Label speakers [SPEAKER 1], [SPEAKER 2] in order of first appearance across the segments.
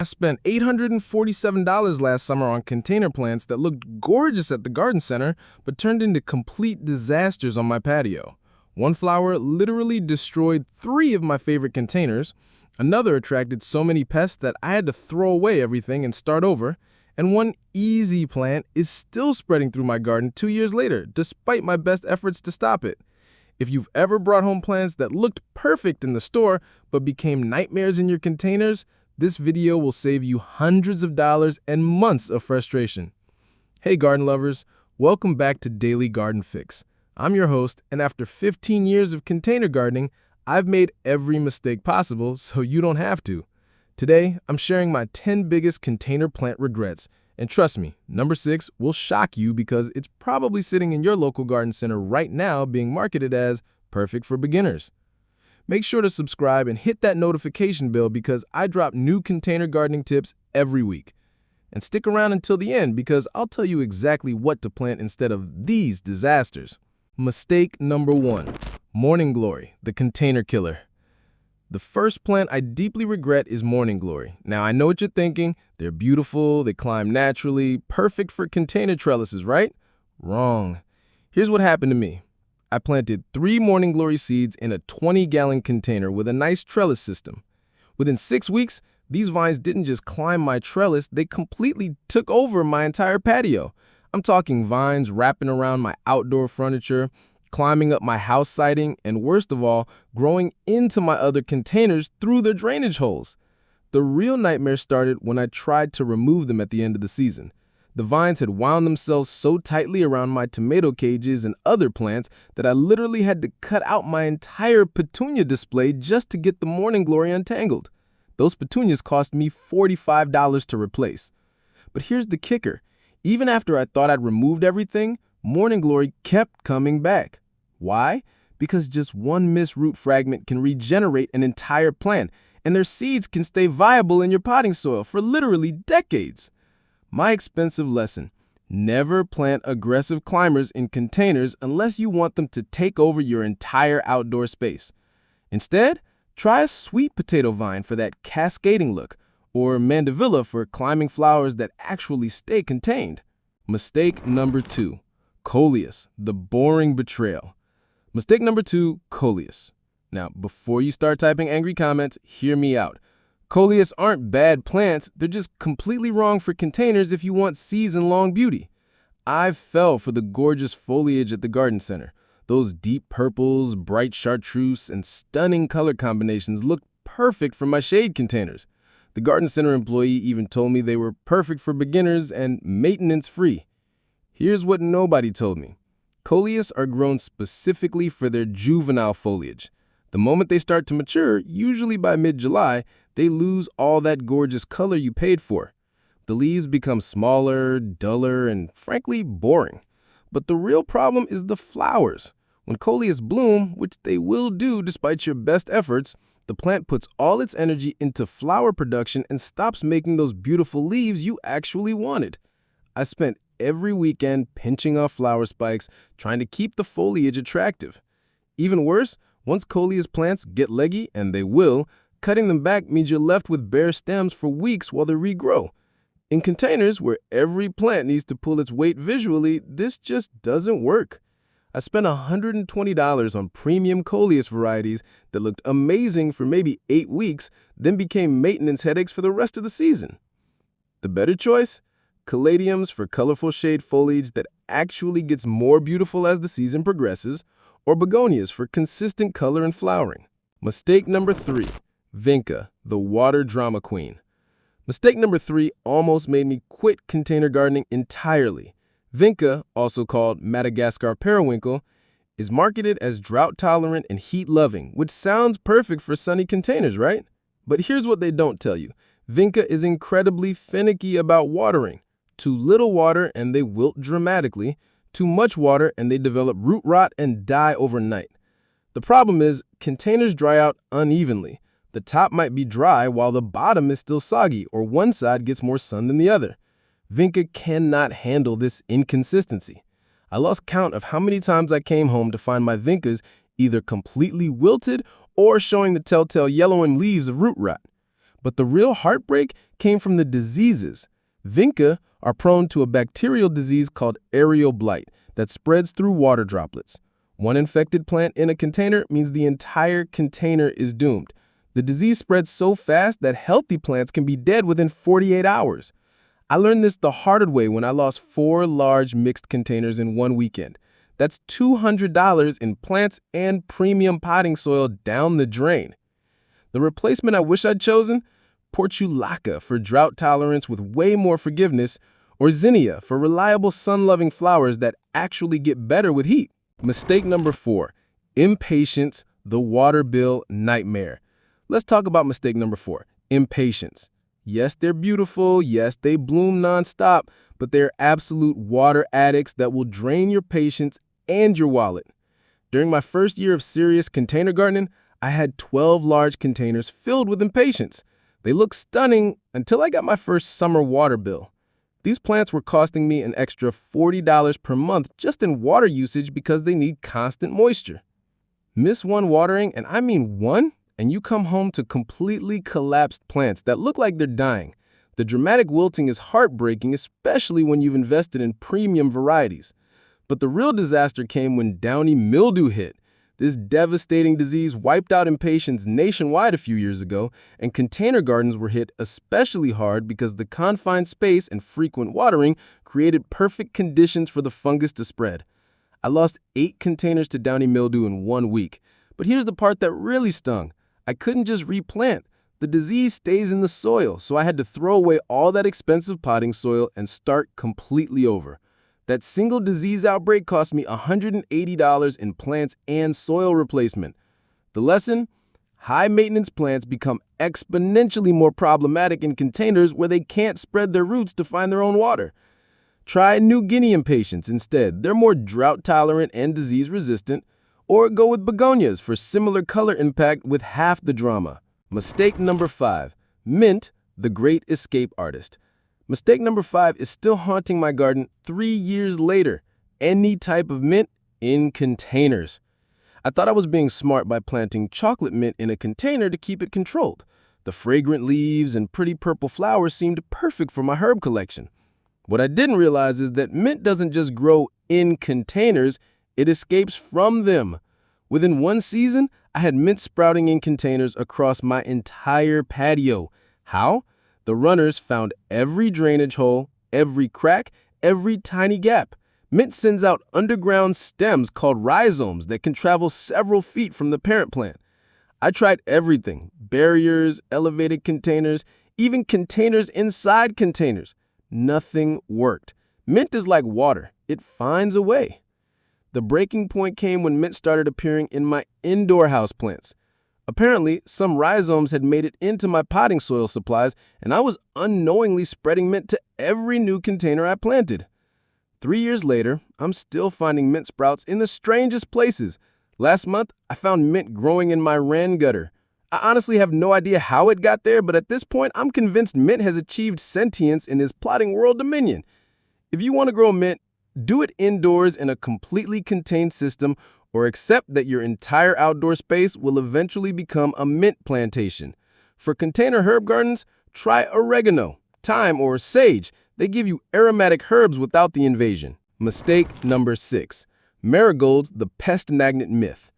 [SPEAKER 1] I spent $847 last summer on container plants that looked gorgeous at the garden center, but turned into complete disasters on my patio. One flower literally destroyed 3 of my favorite containers, another attracted so many pests that I had to throw away everything and start over, and one easy plant is still spreading through my garden 2 years later, despite my best efforts to stop it. If you've ever brought home plants that looked perfect in the store but became nightmares in your containers, this video will save you hundreds of dollars and months of frustration. Hey garden lovers, welcome back to Daily Garden Fix. I'm your host, and after 15 years of container gardening, I've made every mistake possible so you don't have to. Today, I'm sharing my 10 biggest container plant regrets, and trust me, number 6 will shock you because it's probably sitting in your local garden center right now being marketed as perfect for beginners. Make sure to subscribe and hit that notification bell because I drop new container gardening tips every week. And stick around until the end because I'll tell you exactly what to plant instead of these disasters. Mistake number 1. Morning Glory, the container killer. The first plant I deeply regret is Morning Glory. Now, I know what you're thinking. They're beautiful, they climb naturally, perfect for container trellises, right? Wrong. Here's what happened to me. I planted 3 Morning Glory seeds in a 20-gallon container with a nice trellis system. Within 6 weeks, these vines didn't just climb my trellis, they completely took over my entire patio. I'm talking vines wrapping around my outdoor furniture, climbing up my house siding, and worst of all, growing into my other containers through their drainage holes. The real nightmare started when I tried to remove them at the end of the season. The vines had wound themselves so tightly around my tomato cages and other plants that I literally had to cut out my entire petunia display just to get the Morning Glory untangled. Those petunias cost me $45 to replace. But here's the kicker. Even after I thought I'd removed everything, Morning Glory kept coming back. Why? Because just one missed root fragment can regenerate an entire plant, and their seeds can stay viable in your potting soil for literally decades. My expensive lesson: never plant aggressive climbers in containers unless you want them to take over your entire outdoor space. Instead, try a sweet potato vine for that cascading look, or mandevilla for climbing flowers that actually stay contained. Mistake number 2. Coleus, the boring betrayal. Mistake number 2, Coleus. Now, before you start typing angry comments, hear me out. Coleus aren't bad plants, they're just completely wrong for containers if you want season-long beauty. I fell for the gorgeous foliage at the garden center. Those deep purples, bright chartreuse, and stunning color combinations looked perfect for my shade containers. The garden center employee even told me they were perfect for beginners and maintenance-free. Here's what nobody told me. Coleus are grown specifically for their juvenile foliage. The moment they start to mature, usually by mid-July, they lose all that gorgeous color you paid for. The leaves become smaller, duller, and frankly, boring. But the real problem is the flowers. When Coleus bloom, which they will do despite your best efforts, the plant puts all its energy into flower production and stops making those beautiful leaves you actually wanted. I spent every weekend pinching off flower spikes, trying to keep the foliage attractive. Even worse, once Coleus plants get leggy, and they will, cutting them back means you're left with bare stems for weeks while they regrow. In containers where every plant needs to pull its weight visually, this just doesn't work. I spent $120 on premium Coleus varieties that looked amazing for maybe 8 weeks, then became maintenance headaches for the rest of the season. The better choice? Caladiums for colorful shade foliage that actually gets more beautiful as the season progresses, or begonias for consistent color and flowering. Mistake number 3. Vinca, the water drama queen. Mistake number 3 almost made me quit container gardening entirely. Vinca, also called Madagascar periwinkle, is marketed as drought-tolerant and heat-loving, which sounds perfect for sunny containers, right? But here's what they don't tell you. Vinca is incredibly finicky about watering. Too little water and they wilt dramatically. Too much water and they develop root rot and die overnight. The problem is containers dry out unevenly. The top might be dry while the bottom is still soggy, or one side gets more sun than the other. Vinca cannot handle this inconsistency. I lost count of how many times I came home to find my Vincas either completely wilted or showing the telltale yellowing leaves of root rot. But the real heartbreak came from the diseases. Vinca are prone to a bacterial disease called aerial blight that spreads through water droplets. One infected plant in a container means the entire container is doomed. The disease spreads so fast that healthy plants can be dead within 48 hours. I learned this the hard way when I lost 4 large mixed containers in one weekend. That's $200 in plants and premium potting soil down the drain. The replacement I wish I'd chosen? Portulaca for drought tolerance with way more forgiveness, or zinnia for reliable sun-loving flowers that actually get better with heat. Mistake number 4, impatience, the water bill nightmare. Let's talk about mistake number 4, impatience. Yes, they're beautiful. Yes, they bloom nonstop, but they're absolute water addicts that will drain your patience and your wallet. During my first year of serious container gardening, I had 12 large containers filled with impatiens. They looked stunning until I got my first summer water bill. These plants were costing me an extra $40 per month just in water usage because they need constant moisture. Miss one watering, and I mean one, and you come home to completely collapsed plants that look like they're dying. The dramatic wilting is heartbreaking, especially when you've invested in premium varieties. But the real disaster came when downy mildew hit. This devastating disease wiped out impatiens nationwide a few years ago, and container gardens were hit especially hard because the confined space and frequent watering created perfect conditions for the fungus to spread. I lost 8 containers to downy mildew in 1 week. But here's the part that really stung. I couldn't just replant. The disease stays in the soil, so I had to throw away all that expensive potting soil and start completely over. That single disease outbreak cost me $180 in plants and soil replacement. The lesson? High-maintenance plants become exponentially more problematic in containers where they can't spread their roots to find their own water. Try New Guinea impatiens instead. They're more drought-tolerant and disease-resistant. Or go with begonias for similar color impact with half the drama. Mistake number 5, mint, the great escape artist. Mistake number 5 is still haunting my garden 3 years later. Any type of mint in containers. I thought I was being smart by planting chocolate mint in a container to keep it controlled. The fragrant leaves and pretty purple flowers seemed perfect for my herb collection. What I didn't realize is that mint doesn't just grow in containers, it escapes from them. Within 1 season, I had mint sprouting in containers across my entire patio. How? The runners found every drainage hole, every crack, every tiny gap. Mint sends out underground stems called rhizomes that can travel several feet from the parent plant. I tried everything: barriers, elevated containers, even containers inside containers. Nothing worked. Mint is like water. It finds a way. The breaking point came when mint started appearing in my indoor houseplants. Apparently, some rhizomes had made it into my potting soil supplies, and I was unknowingly spreading mint to every new container I planted. 3 years later, I'm still finding mint sprouts in the strangest places. Last month, I found mint growing in my rain gutter. I honestly have no idea how it got there, but at this point, I'm convinced mint has achieved sentience in his plotting world dominion. If you want to grow mint, do it indoors in a completely contained system, or accept that your entire outdoor space will eventually become a mint plantation. For container herb gardens, try oregano, thyme, or sage. They give you aromatic herbs without the invasion. Mistake number 6. Marigolds, the pest magnet myth.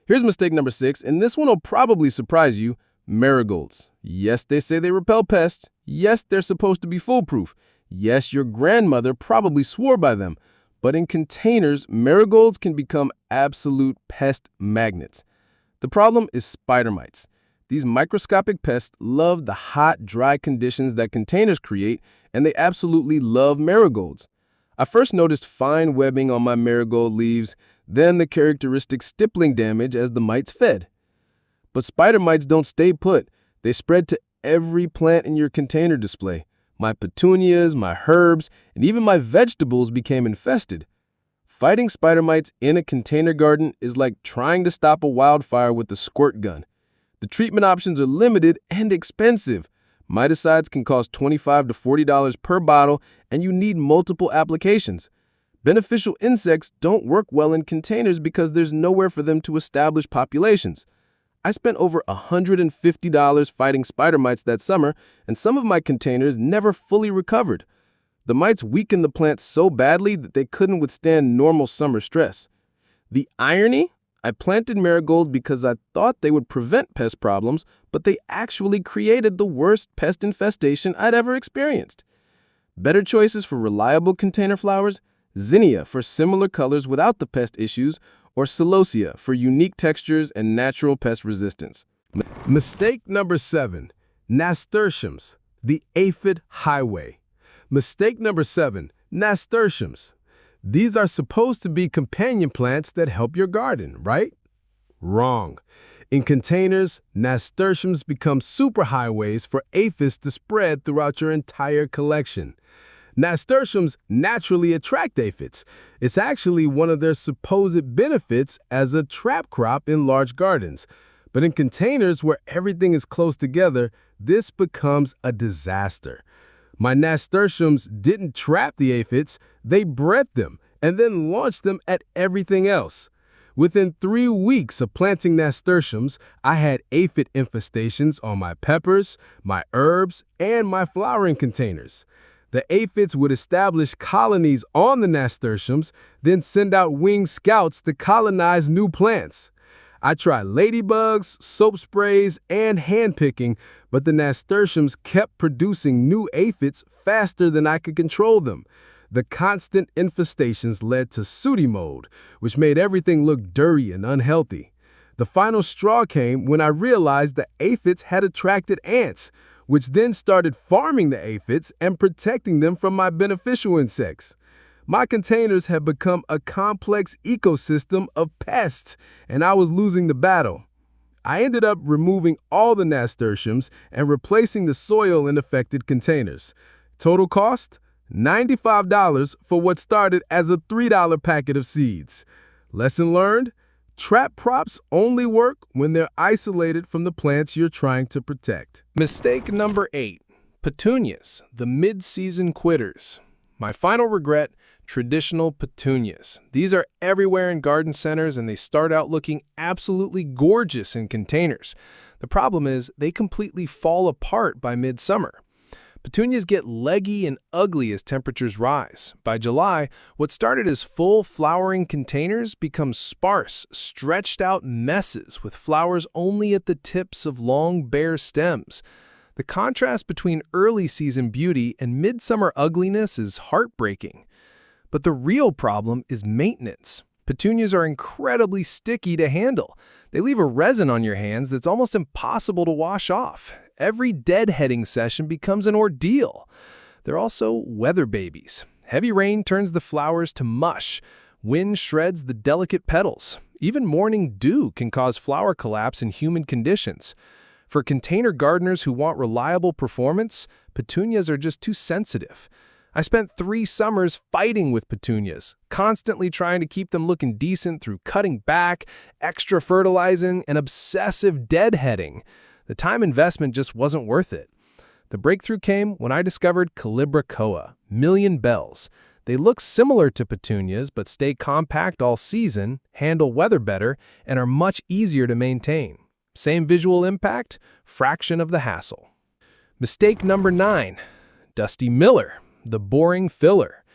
[SPEAKER 1] Here's mistake number 6, and this one will probably surprise you. Marigolds. Yes, they say they repel pests. Yes, they're supposed to be foolproof. Yes, your grandmother probably swore by them. But in containers, marigolds can become absolute pest magnets. The problem is spider mites. These microscopic pests love the hot, dry conditions that containers create, and they absolutely love marigolds. I first noticed fine webbing on my marigold leaves, then the characteristic stippling damage as the mites fed. But spider mites don't stay put. They spread to every plant in your container display. My petunias, my herbs, and even my vegetables became infested. Fighting spider mites in a container garden is like trying to stop a wildfire with a squirt gun. The treatment options are limited and expensive. Miticides can cost $25 to $40 per bottle, and you need multiple applications. Beneficial insects don't work well in containers because there's nowhere for them to establish populations. I spent over $150 fighting spider mites that summer, and some of my containers never fully recovered. The mites weakened the plants so badly that they couldn't withstand normal summer stress. The irony? I planted marigolds because I thought they would prevent pest problems, but they actually created the worst pest infestation I'd ever experienced. Better choices for reliable container flowers? Zinnia for similar colors without the pest issues, or celosia for unique textures and natural pest resistance. Mistake number 7. Nasturtiums, the aphid highway. Mistake number 7. Nasturtiums. These are supposed to be companion plants that help your garden, right? Wrong. In containers, nasturtiums become superhighways for aphids to spread throughout your entire collection. Nasturtiums naturally attract aphids. It's actually one of their supposed benefits as a trap crop in large gardens. But in containers where everything is close together, this becomes a disaster. My nasturtiums didn't trap the aphids, they bred them and then launched them at everything else. Within 3 weeks of planting nasturtiums, I had aphid infestations on my peppers, my herbs, and my flowering containers. The aphids would establish colonies on the nasturtiums, then send out winged scouts to colonize new plants. I tried ladybugs, soap sprays, and handpicking, but the nasturtiums kept producing new aphids faster than I could control them. The constant infestations led to sooty mold, which made everything look dirty and unhealthy. The final straw came when I realized the aphids had attracted ants, which then started farming the aphids and protecting them from my beneficial insects. My containers had become a complex ecosystem of pests, and I was losing the battle. I ended up removing all the nasturtiums and replacing the soil in affected containers. Total cost? $95 for what started as a $3 packet of seeds. Lesson learned? Trap props only work when they're isolated from the plants you're trying to protect. Mistake number 8. Petunias, the mid-season quitters. My final regret, traditional petunias. These are everywhere in garden centers and they start out looking absolutely gorgeous in containers. The problem is they completely fall apart by midsummer. Petunias get leggy and ugly as temperatures rise. By July, what started as full flowering containers become sparse, stretched out messes with flowers only at the tips of long, bare stems. The contrast between early season beauty and midsummer ugliness is heartbreaking. But the real problem is maintenance. Petunias are incredibly sticky to handle. They leave a resin on your hands that's almost impossible to wash off. Every deadheading session becomes an ordeal. They're also weather babies. Heavy rain turns the flowers to mush. Wind shreds the delicate petals. Even morning dew can cause flower collapse in humid conditions. For container gardeners who want reliable performance, petunias are just too sensitive. I spent 3 summers fighting with petunias, constantly trying to keep them looking decent through cutting back, extra fertilizing, and obsessive deadheading. The time investment just wasn't worth it. The breakthrough came when I discovered Calibrachoa, million bells. They look similar to petunias but stay compact all season, handle weather better, and are much easier to maintain. Same visual impact, fraction of the hassle. Mistake number 9. Dusty Miller, the boring filler.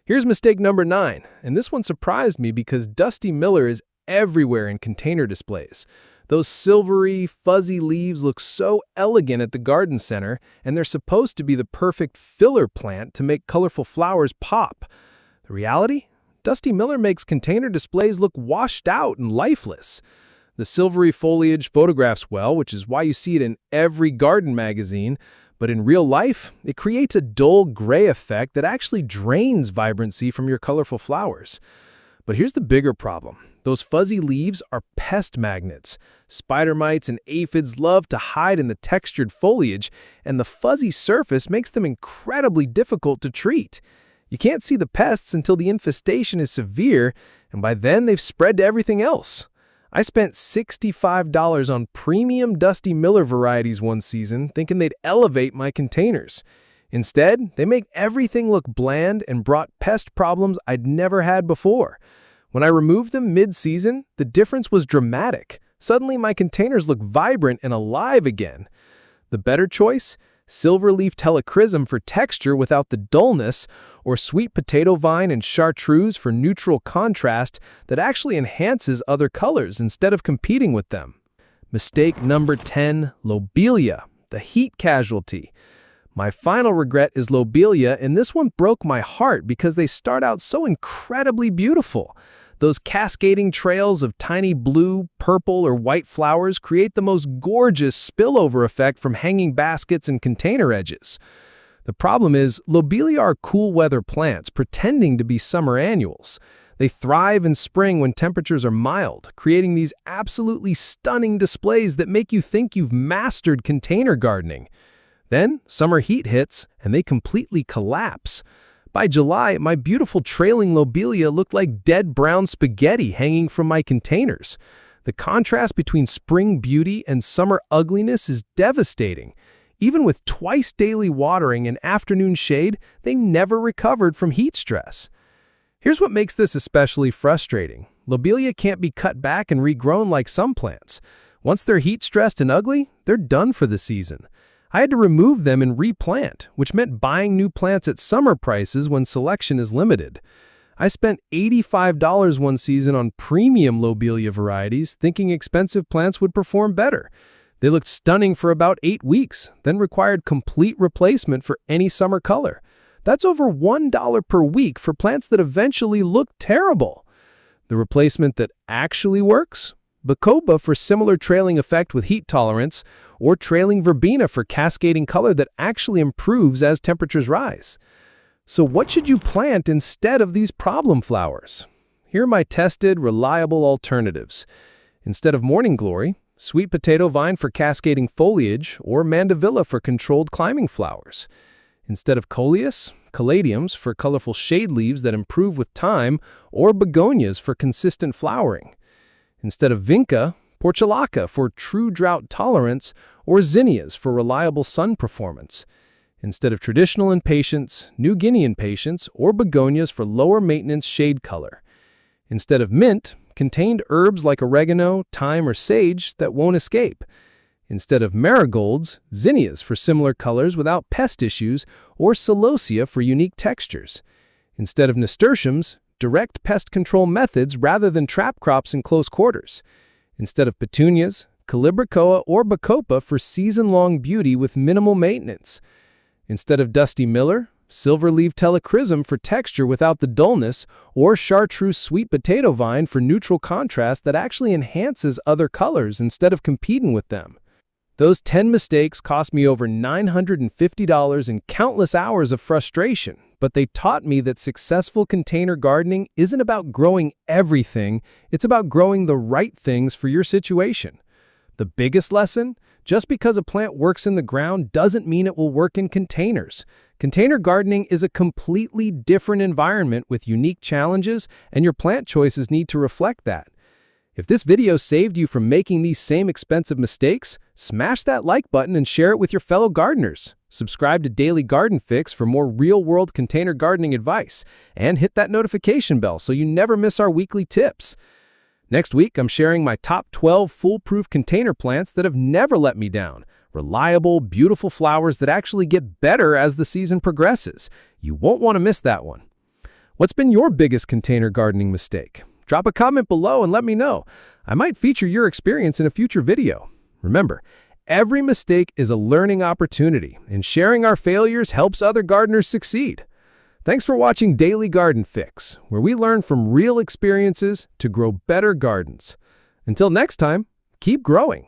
[SPEAKER 1] Here's mistake number 9, and this one surprised me because Dusty Miller is everywhere in container displays. Those silvery, fuzzy leaves look so elegant at the garden center, and they're supposed to be the perfect filler plant to make colorful flowers pop. The reality? Dusty Miller makes container displays look washed out and lifeless. The silvery foliage photographs well, which is why you see it in every garden magazine, but in real life, it creates a dull gray effect that actually drains vibrancy from your colorful flowers. But here's the bigger problem. Those fuzzy leaves are pest magnets. Spider mites and aphids love to hide in the textured foliage, and the fuzzy surface makes them incredibly difficult to treat. You can't see the pests until the infestation is severe, and by then they've spread to everything else. I spent $65 on premium Dusty Miller varieties one season, thinking they'd elevate my containers. Instead, they make everything look bland and brought pest problems I'd never had before. When I removed them mid-season, the difference was dramatic.
[SPEAKER 2] Suddenly, my containers look vibrant and alive again. The better choice? Silverleaf telechrysum for texture without the dullness, or sweet potato vine and chartreuse for neutral contrast that actually enhances other colors instead of competing with them. Mistake number 10, Lobelia, the heat casualty. My final regret is Lobelia, and this one broke my heart because they start out so incredibly beautiful. Those cascading trails of tiny blue, purple, or white flowers create the most gorgeous spillover effect from hanging baskets and container edges. The problem is, Lobelia are cool weather plants pretending to be summer annuals. They thrive in spring when temperatures are mild, creating these absolutely stunning displays that make you think you've mastered container gardening. Then, summer heat hits, and they completely collapse. By July, my beautiful trailing lobelia looked like dead brown spaghetti hanging from my containers. The contrast between spring beauty and summer ugliness is devastating. Even with twice daily watering and afternoon shade, they never recovered from heat stress. Here's what makes this especially frustrating. Lobelia can't be cut back and regrown like some plants. Once they're heat-stressed and ugly, they're done for the season. I had to remove them and replant, which meant buying new plants at summer prices when selection is limited. I spent $85 one season on premium lobelia varieties, thinking expensive plants would perform better. They looked stunning for about 8 weeks, then required complete replacement for any summer color. That's over $1 per week for plants that eventually look terrible. The replacement that actually works? Bacopa for similar trailing effect with heat tolerance, or trailing verbena for cascading color that actually improves as temperatures rise. So what should you plant instead of these problem flowers? Here are my tested, reliable alternatives. Instead of morning glory, sweet potato vine for cascading foliage, or mandevilla for controlled climbing flowers. Instead of Coleus, caladiums for colorful shade leaves that improve with time, or begonias for consistent flowering. Instead of Vinca, portulaca for true drought tolerance, or zinnias for reliable sun performance. Instead of traditional impatiens, New Guinea impatiens, or begonias for lower maintenance shade color. Instead of mint, contained herbs like oregano, thyme, or sage that won't escape. Instead of marigolds, zinnias for similar colors without pest issues, or celosia for unique textures. Instead of nasturtiums, direct pest control methods rather than trap crops in close quarters. Instead of petunias, calibrachoa or bacopa for season-long beauty with minimal maintenance. Instead of dusty miller, silverleaf telechrysum for texture without the dullness, or chartreuse sweet potato vine for neutral contrast that actually enhances other colors instead of competing with them. Those 10 mistakes cost me over $950 and countless hours of frustration, but they taught me that successful container gardening isn't about growing everything, it's about growing the right things for your situation. The biggest lesson? Just because a plant works in the ground doesn't mean it will work in containers. Container gardening is a completely different environment with unique challenges, and your plant choices need to reflect that. If this video saved you from making these same expensive mistakes, smash that like button and share it with your fellow gardeners. Subscribe to Daily Garden Fix for more real-world container gardening advice, and hit that notification bell so you never miss our weekly tips. Next week, I'm sharing my top 12 foolproof container plants that have never let me down. Reliable, beautiful flowers that actually get better as the season progresses. You won't want to miss that one. What's been your biggest container gardening mistake? Drop a comment below and let me know. I might feature your experience in a future video. Remember, every mistake is a learning opportunity, and sharing our failures helps other gardeners succeed. Thanks for watching Daily Garden Fix, where we learn from real experiences to grow better gardens. Until next time, keep growing.